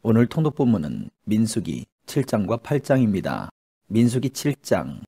오늘 통독 본문은 민수기 7장과 8장입니다. 민수기 7장.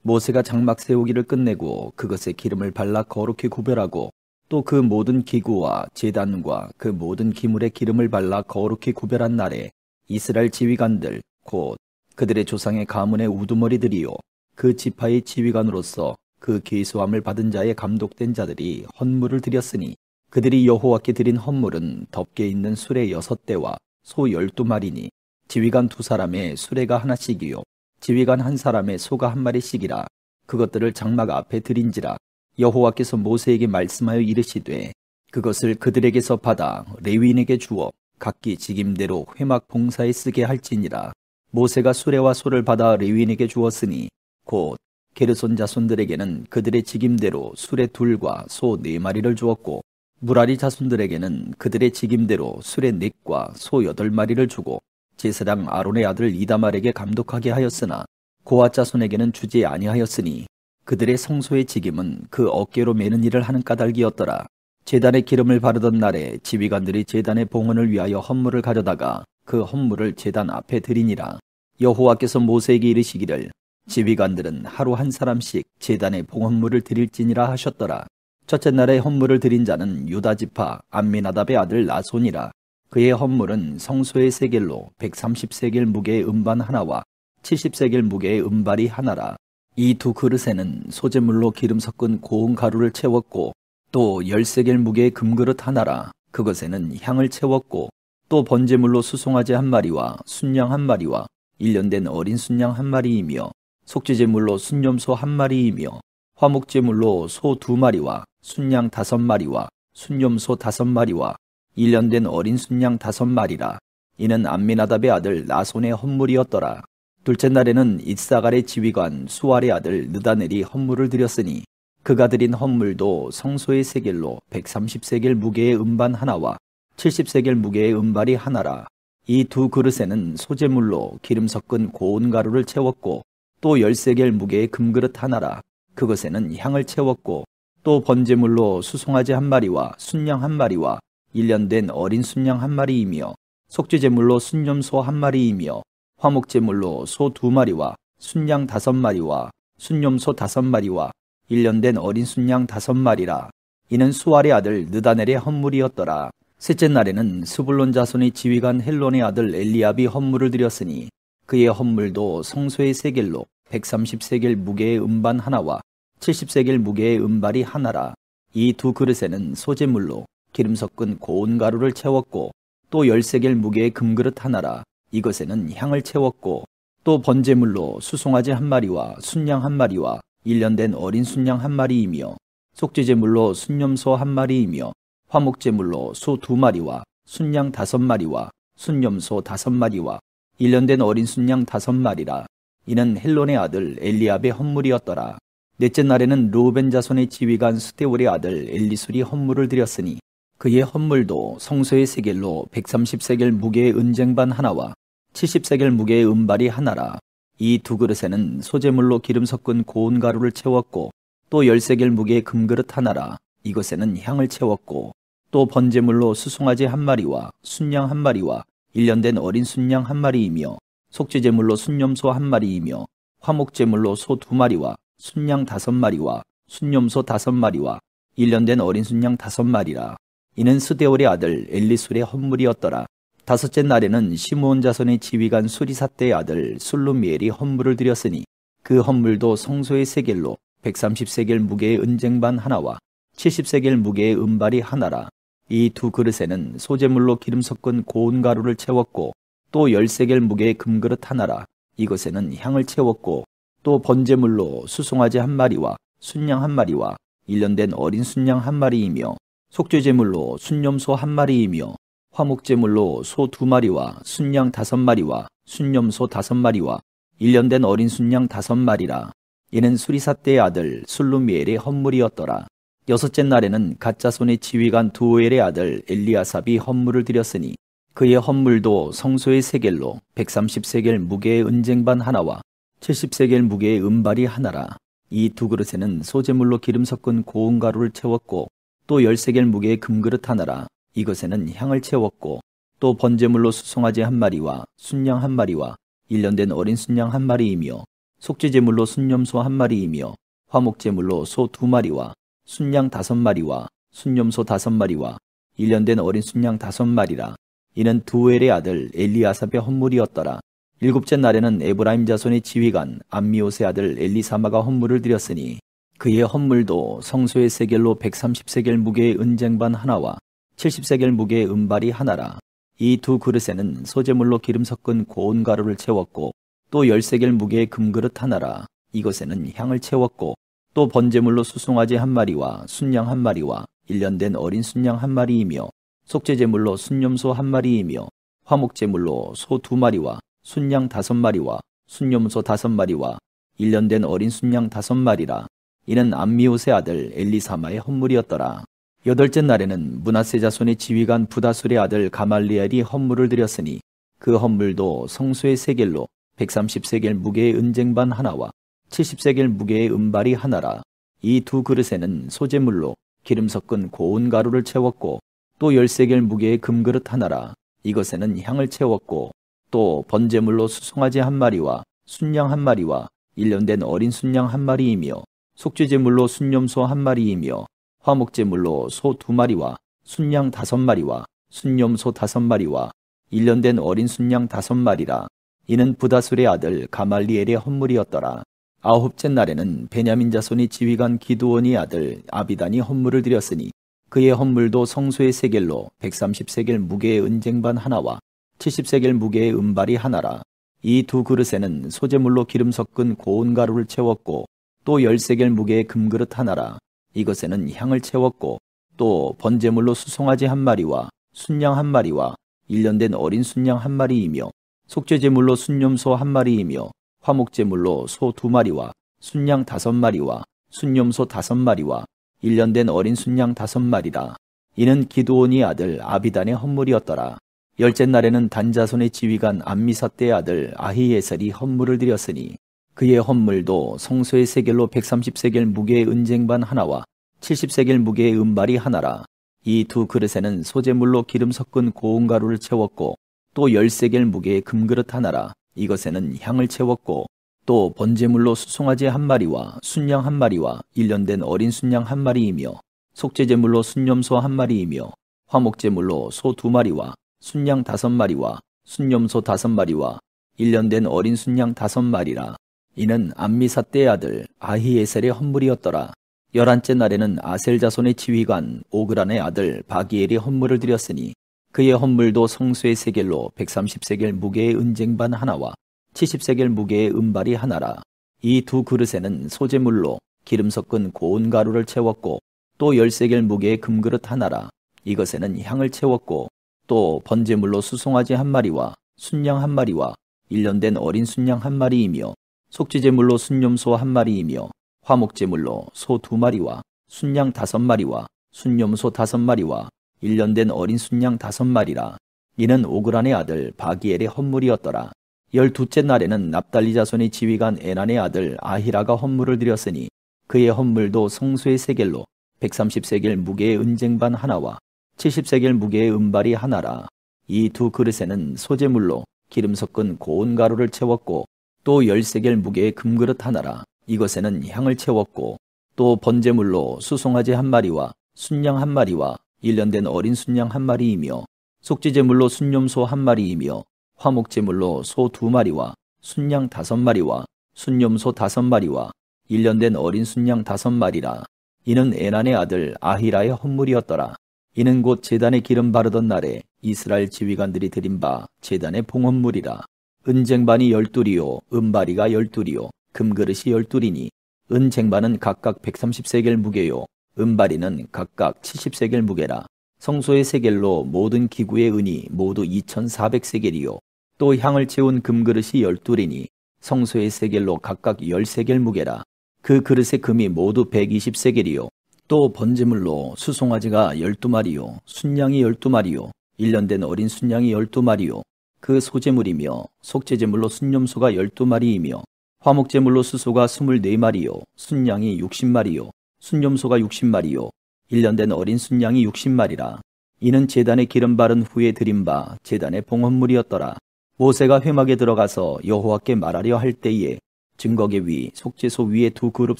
모세가 장막 세우기를 끝내고 그것에 기름을 발라 거룩히 구별하고 또 그 모든 기구와 제단과 그 모든 기물에 기름을 발라 거룩히 구별한 날에 이스라엘 지휘관들 곧 그들의 조상의 가문의 우두머리들이요 그 지파의 지휘관으로서 그 계수함을 받은 자의 감독된 자들이 헌물을 드렸으니 그들이 여호와께 드린 헌물은 덮개 있는 수레 6대와 소 12마리니 지휘관 2사람의 수레가 하나씩이요 지휘관 1사람의 소가 1마리씩이라. 그것들을 장막 앞에 드린지라. 여호와께서 모세에게 말씀하여 이르시되 그것을 그들에게서 받아 레위인에게 주어 각기 직임대로 회막 봉사에 쓰게 할지니라. 모세가 수레와 소를 받아 레위인에게 주었으니 곧 게르손 자손들에게는 그들의 직임대로 수레 2과 소 4마리를 주었고 무라리 자손들에게는 그들의 직임대로 수레 4과 소 8마리를 주고 제사장 아론의 아들 이다말에게 감독하게 하였으나 고앗 자손에게는 주지 아니하였으니 그들의 성소의 직임은 그 어깨로 매는 일을 하는 까닭이었더라. 제단에 기름을 바르던 날에 지휘관들이 제단의 봉헌을 위하여 헌물을 가져다가 그 헌물을 제단 앞에 드리니라. 여호와께서 모세에게 이르시기를 지휘관들은 하루 1사람씩 제단의 봉헌물을 드릴지니라 하셨더라. 첫째 날에 헌물을 드린 자는 유다 지파 암미나답의 아들 나손이라. 그의 헌물은 성소의 세겔로 130세겔 무게의 음반 하나와 70세겔 무게의 음발이 하나라. 이 2 그릇에는 소재물로 기름 섞은 고운 가루를 채웠고 또 10세겔 무게의 금그릇 하나라. 그것에는 향을 채웠고 또 번제물로 수송아지 1마리와 순양 1마리와 1년 된 어린 순양 1마리이며 속죄제물로 순염소 1마리이며 화목제물로 소 2마리와 순양 5마리와 순염소 5마리와 1년 된 어린 순양 5마리라. 이는 암미나답의 아들 나손의 헌물이었더라. 둘째 날에는 이사갈의 지휘관 수알의 아들 느다넬이 헌물을 드렸으니 그가 드린 헌물도 성소의 세겔로 130세겔 무게의 음반 하나와 70세겔 무게의 음발이 하나라. 이 2 그릇에는 소재물로 기름 섞은 고운 가루를 채웠고 또 10세겔 무게의 금그릇 하나라. 그것에는 향을 채웠고 또 번제물로 수송아지 1마리와 순양 1마리와 1년 된 어린 순양 1마리이며 속죄제물로 순염소 1마리이며 화목제물로 소 2마리와 순양 5마리와 순염소 5마리와 1년 된 어린 순양 5마리라. 이는 수알의 아들 느다넬의 헌물이었더라. 셋째 날에는 스불론 자손의 지휘관 헬론의 아들 엘리압이 헌물을 드렸으니 그의 헌물도 성소의 세겔로 130세겔 무게의 음반 하나와 70세겔 무게의 음발이 하나라. 이 2 그릇에는 소재물로 기름 섞은 고운 가루를 채웠고 또 10세겔 무게의 금그릇 하나라. 이것에는 향을 채웠고 또 번제물로 수송아지 1마리와 순양 1마리와 1년 된 어린 순양 1마리이며 속죄제물로 순염소 1마리이며 화목제물로 소 2마리와 순양 5마리와 순염소 5마리와 1년 된 어린 순양 5마리라. 이는 헬론의 아들 엘리압의 헌물이었더라. 넷째 날에는 르우벤 자손의 지휘관 스데월의 아들 엘리술이 헌물을 드렸으니 그의 헌물도 성소의 세겔로 130세겔 무게의 은쟁반 하나와 70세겔 무게의 음발이 하나라. 이 2 그릇에는 소재물로 기름 섞은 고운 가루를 채웠고 또 10세겔 무게의 금그릇 하나라. 이것에는 향을 채웠고 또 번제물로 수송아지 1마리와 순양 1마리와 1년 된 어린 순양 1마리이며 속죄제물로 순염소 1마리이며 화목제물로 소 2마리와 순양 5마리와 순염소 5마리와 1년 된 어린 순양 5마리라. 이는 스데월의 아들 엘리술의 헌물이었더라. 다섯째 날에는 시므온 자손의 지휘관 수리삿대의 아들 술루미엘이 헌물을 드렸으니 그 헌물도 성소의 세겔로 130세겔 무게의 은쟁반 하나와 70세겔 무게의 음발이 하나라. 이 2 그릇에는 소재물로 기름 섞은 고운 가루를 채웠고 또 10세겔 무게의 금그릇 하나라. 이것에는 향을 채웠고 또 번제물로 수송아지 1마리와 순양 1마리와 1년 된 어린 순양 1마리이며 속죄제물로 순염소 1마리이며 화목제물로 소 2마리와 순양 5마리와 순염소 5마리와 1년 된 어린 순양 5마리라. 이는 수리삿대의 아들 술루미엘의 헌물이었더라. 여섯째 날에는 갓자손의 지휘관 두오엘의 아들 엘리아삽이 헌물을 드렸으니 그의 헌물도 성소의 세겔로 130세겔 무게의 은쟁반 하나와 70세겔 무게의 음발이 하나라. 이 2 그릇에는 소재물로 기름 섞은 고운 가루를 채웠고 또 10세겔 무게의 금그릇 하나라. 이것에는 향을 채웠고 또 번제물로 수송아지 한 마리와 순양 한 마리와 1년 된 어린 순양 한 마리이며 속죄제물로 순염소 한 마리이며 화목제물로 소 2마리와 순양 5마리와 순염소 5마리와 1년 된 어린 순양 5마리라. 이는 두엘의 아들 엘리아삽의 헌물이었더라. 일곱째 날에는 에브라임 자손의 지휘관 암미옷의 아들 엘리사마가 헌물을 드렸으니 그의 헌물도 성소의 세겔로 130세겔 무게의 은쟁반 하나와 70세겔 무게의 은발이 하나라. 이 두 그릇에는 소제물로 기름 섞은 고운 가루를 채웠고 또 10세겔 무게의 금그릇 하나라. 이것에는 향을 채웠고 또 번제물로 수송아지 한 마리와 순양 한 마리와 1년 된 어린 순양 한 마리이며 속죄제물로 순염소 한 마리이며 화목제물로 소 2마리와 순양 5마리와 순염소 5마리와 1년 된 어린 순양 5마리라. 이는 암미옷의 아들 엘리사마의 헌물이었더라. 여덟째 날에는 므낫세 자손의 지휘관 부다술의 아들 가말리엘이 헌물을 드렸으니 그 헌물도 성소의 세겔로 130세겔 무게의 은쟁반 하나와 70세겔 무게의 은발이 하나라. 이 두 그릇에는 소제물로 기름 섞은 고운 가루를 채웠고 또 10세겔 무게의 금그릇 하나라. 이것에는 향을 채웠고 또 번제물로 수송아지 한 마리와 순양 한 마리와 1년 된 어린 순양 한 마리이며 속죄제물로 순염소 한 마리이며 화목제물로 소 2마리와 순양 5마리와 순염소 5마리와 1년 된 어린 순양 5마리라. 이는 부다술의 아들 가말리엘의 헌물이었더라. 아홉째 날에는 베냐민 자손의 지휘관 기드온의 아들 아비단이 헌물을 드렸으니 그의 헌물도 성소의 세겔로 130세겔 무게의 은쟁반 하나와 70세겔 무게의 은발이 하나라. 이 두 그릇에는 소제물로 기름 섞은 고운 가루를 채웠고 또 10세겔 무게의 금그릇 하나라. 이것에는 향을 채웠고 또 번제물로 수송아지 한 마리와 순양 한 마리와 1년 된 어린 순양 한 마리이며 속죄제물로 순염소 한 마리이며 화목제물로 소 2마리와 순양 5마리와 순염소 5마리와 1년 된 어린 순양 5마리라. 이는 기드온의 아들 아비단의 헌물이었더라. 열째 날에는 단 자손의 지휘관 암미사대의 아들 아히에셀이 헌물을 드렸으니 그의 헌물도 성소의 세겔로 130세겔 무게의 은쟁반 하나와 70세겔 무게의 은발이 하나라. 이 두 그릇에는 소제물로 기름 섞은 고운 가루를 채웠고 또 10세겔 무게의 금그릇 하나라. 이것에는 향을 채웠고 또 번제물로 수송아지 한 마리와 순양 한 마리와 1년 된 어린 순양 한 마리이며 속죄제물로 순염소 한 마리이며 화목제물로 소 2마리와 순양 5마리와 순염소 5마리와 1년 된 어린 순양 5마리라. 이는 암미사대의 아들 아히에셀의 헌물이었더라. 11째 날에는 아셀 자손의 지휘관 오그란의 아들 바기엘이 헌물을 드렸으니 그의 헌물도 성소의 세겔로 130세겔 무게의 은쟁반 하나와 70세겔 무게의 은발이 하나라. 이 두 그릇에는 소제물로 기름 섞은 고운 가루를 채웠고 또 10세겔 무게의 금그릇 하나라. 이것에는 향을 채웠고 또 번제물로 수송아지 한 마리와 순양 한 마리와 1년 된 어린 순양 한 마리이며 속죄제물로 순염소 한 마리이며 화목제물로 소 2마리와 순양 5마리와 순염소 5마리와 1년 된 어린 순양 5마리라. 이는 오그란의 아들 바기엘의 헌물이었더라. 12째 날에는 납달리 자손의 지휘관 에난의 아들 아히라가 헌물을 드렸으니 그의 헌물도 성소의 세겔로 130세겔 무게의 은쟁반 하나와 70세겔 무게의 은발이 하나라. 이 두 그릇에는 소제물로 기름 섞은 고운 가루를 채웠고 또 10세겔 무게의 금그릇 하나라. 이것에는 향을 채웠고 또 번제물로 수송아지 한 마리와 순양 한 마리와 1년 된 어린 순양 한 마리이며 속죄제물로 순염소 한 마리이며 화목제물로 소 2마리와 순양 5마리와 순염소 5마리와 1년 된 어린 순양 5마리라. 이는 에난의 아들 아히라의 헌물이었더라. 이는 곧 제단에 기름 바르던 날에 이스라엘 지휘관들이 드린 바 제단의 봉헌물이라. 은쟁반이 12이요 은바리가 12이요 금그릇이 12이니 은쟁반은 각각 130세겔 무게요 은바리는 각각 70세겔 무게라. 성소의 세겔로 모든 기구의 은이 모두 2400세겔이요 또 향을 채운 금그릇이 12이니 성소의 세겔로 각각 10세겔 무게라. 그 그릇의 금이 모두 120세겔이요 또 번제물로 수송아지가 12마리요 순양이 12마리요 1년 된 어린 순양이 12마리요 그 소제물이며 속죄제물로 순염소가 12마리이며 화목제물로 수소가 24마리요 순양이 60마리요 순염소가 60마리요 1년 된 어린 순양이 60마리라. 이는 제단에 기름 바른 후에 드린 바 제단의 봉헌물이었더라. 모세가 회막에 들어가서 여호와께 말하려 할 때에 증거계 위 속죄소 위의 두 그룹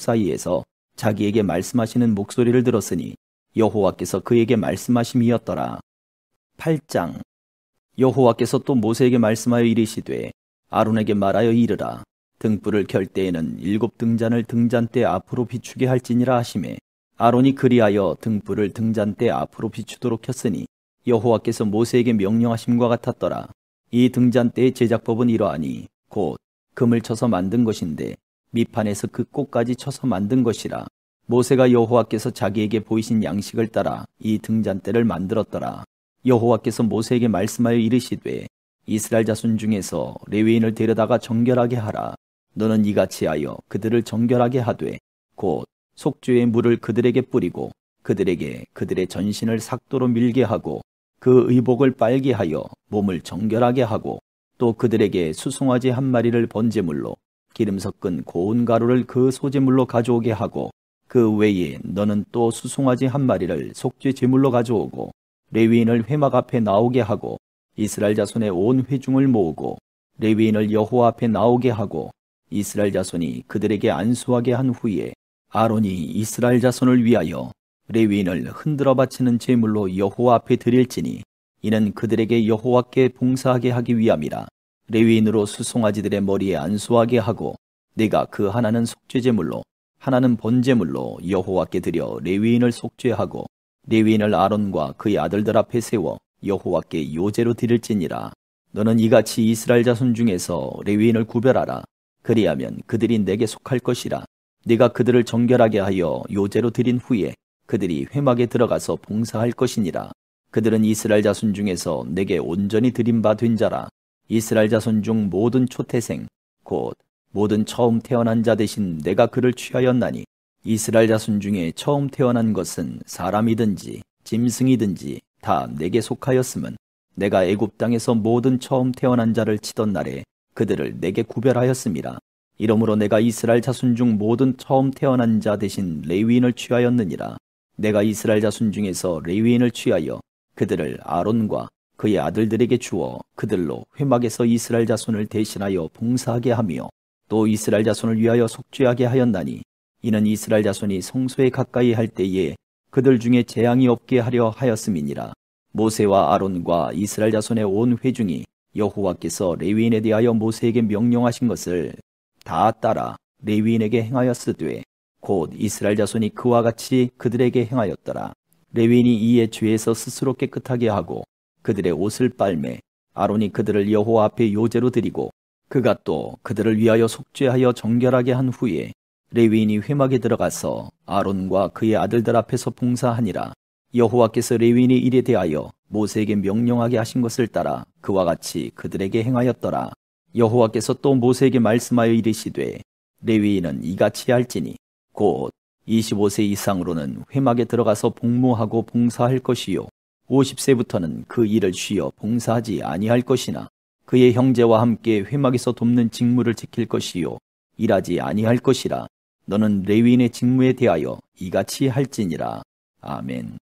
사이에서 자기에게 말씀하시는 목소리를 들었으니 여호와께서 그에게 말씀하심이었더라. 8장. 여호와께서 또 모세에게 말씀하여 이르시되 아론에게 말하여 이르라. 등불을 켤 때에는 7 등잔을 등잔대 앞으로 비추게 할지니라 하시매 아론이 그리하여 등불을 등잔대 앞으로 비추도록 켰으니 여호와께서 모세에게 명령하심과 같았더라. 이 등잔대의 제작법은 이러하니 곧 금을 쳐서 만든 것인데 밑판에서 그 꼭까지 쳐서 만든 것이라. 모세가 여호와께서 자기에게 보이신 양식을 따라 이 등잔대를 만들었더라. 여호와께서 모세에게 말씀하여 이르시되 이스라엘 자손 중에서 레위인을 데려다가 정결하게 하라. 너는 이같이 하여 그들을 정결하게 하되 곧 속죄의 물을 그들에게 뿌리고 그들에게 그들의 전신을 삭도로 밀게 하고 그 의복을 빨게 하여 몸을 정결하게 하고 또 그들에게 수송아지 한 마리를 번제물로 기름 섞은 고운 가루를 그 소제물로 가져오게 하고 그 외에 너는 또 수송아지 한 마리를 속죄 제물로 가져오고 레위인을 회막 앞에 나오게 하고 이스라엘 자손의 온 회중을 모으고 레위인을 여호와 앞에 나오게 하고 이스라엘 자손이 그들에게 안수하게 한 후에 아론이 이스라엘 자손을 위하여 레위인을 흔들어 바치는 제물로 여호와 앞에 드릴지니 이는 그들에게 여호와께 봉사하게 하기 위함이라. 레위인으로 수송아지들의 머리에 안수하게 하고 내가 그 하나는 속죄제물로 하나는 번제물로 여호와께 드려 레위인을 속죄하고 레위인을 아론과 그의 아들들 앞에 세워 여호와께 요제로 드릴지니라. 너는 이같이 이스라엘 자손 중에서 레위인을 구별하라. 그리하면 그들이 내게 속할 것이라. 네가 그들을 정결하게 하여 요제로 드린 후에 그들이 회막에 들어가서 봉사할 것이니라. 그들은 이스라엘 자손 중에서 내게 온전히 드린 바 된 자라. 이스라엘 자손 중 모든 초태생 곧 모든 처음 태어난 자 대신 내가 그를 취하였나니 이스라엘 자손 중에 처음 태어난 것은 사람이든지 짐승이든지 다 내게 속하였음은 내가 애굽 땅에서 모든 처음 태어난 자를 치던 날에 그들을 내게 구별하였음이라. 이러므로 내가 이스라엘 자손 중 모든 처음 태어난 자 대신 레위인을 취하였느니라. 내가 이스라엘 자손 중에서 레위인을 취하여 그들을 아론과 그의 아들들에게 주어 그들로 회막에서 이스라엘 자손을 대신하여 봉사하게 하며 또 이스라엘 자손을 위하여 속죄하게 하였나니 이는 이스라엘 자손이 성소에 가까이 할 때에 그들 중에 재앙이 없게 하려 하였음이니라. 모세와 아론과 이스라엘 자손의 온 회중이 여호와께서 레위인에 대하여 모세에게 명령하신 것을 다 따라 레위인에게 행하였으되 곧 이스라엘 자손이 그와 같이 그들에게 행하였더라. 레위인이 이에 죄에서 스스로 깨끗하게 하고 그들의 옷을 빨매 아론이 그들을 여호와 앞에 요제로 드리고 그가 또 그들을 위하여 속죄하여 정결하게 한 후에 레위인이 회막에 들어가서 아론과 그의 아들들 앞에서 봉사하니라. 여호와께서 레위인의 일에 대하여 모세에게 명령하게 하신 것을 따라 그와 같이 그들에게 행하였더라. 여호와께서 또 모세에게 말씀하여 이르시되 레위인은 이같이 할지니 곧 25세 이상으로는 회막에 들어가서 복무하고 봉사할 것이요 50세부터는 그 일을 쉬어 봉사하지 아니할 것이나 그의 형제와 함께 회막에서 돕는 직무를 지킬 것이요 일하지 아니할 것이라. 너는 레위인의 직무에 대하여 이같이 할지니라. 아멘.